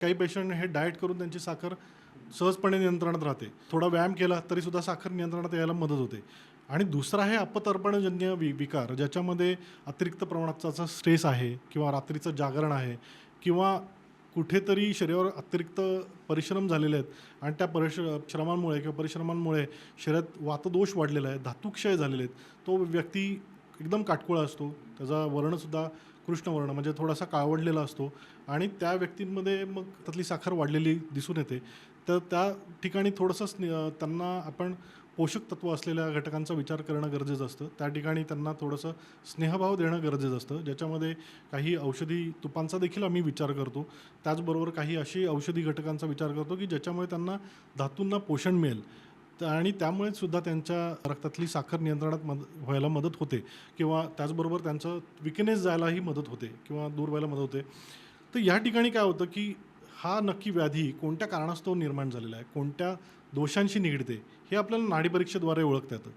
काही पेशंट हे डाएट करून त्यांची साखर सहजपणे नियंत्रणात राहते. थोडा व्यायाम केला तरीसुद्धा साखर नियंत्रणात यायला मदत होते. आणि दुसरा आहे अपतर्पणजन्य विकार, ज्याच्यामध्ये अतिरिक्त प्रमाणाचा स्ट्रेस आहे किंवा रात्रीचं जागरण आहे किंवा कुठेतरी शरीरावर अतिरिक्त परिश्रम झालेले आहेत आणि त्या श्रमांमुळे किंवा परिश्रमांमुळे शरीरात वातदोष वाढलेला आहे, धातुक्षय झालेले आहेत. तो व्यक्ती एकदम काटकोळा असतो. त्याचा वर्णसुद्धा कृष्णवर्ण म्हणजे थोडासा काळवडलेला असतो आणि त्या व्यक्तींमध्ये मग त्यातली साखर वाढलेली दिसून येते. तर त्या ठिकाणी थोडंसं त्यांना आपण पोषक तत्व असलेल्या घटकांचा विचार करणं गरजेचं असतं. त्या ठिकाणी त्यांना थोडंसं स्नेहभाव देणं गरजेचं असतं, ज्याच्यामध्ये काही औषधी तुपांचा देखील आम्ही विचार करतो. त्याचबरोबर काही अशी औषधी घटकांचा विचार करतो, की ज्याच्यामुळे त्यांना धातूंना पोषण मिळेल. आणि त्यामुळे सुद्धा त्यांच्या रक्तातली साखर नियंत्रणात व्हायला मदत होते किंवा त्याचबरोबर त्यांचं विकनेस जायलाही मदत होते किंवा दूर व्हायला मदत होते. तर या ठिकाणी काय होतं, की हा नक्की व्याधी कोणत्या कारणास्तव निर्माण झालेला आहे, कोणत्या दोषांशी निगडीत आहे, हे आपल्याला नाडी परीक्षेद्वारे ओळखता येतं.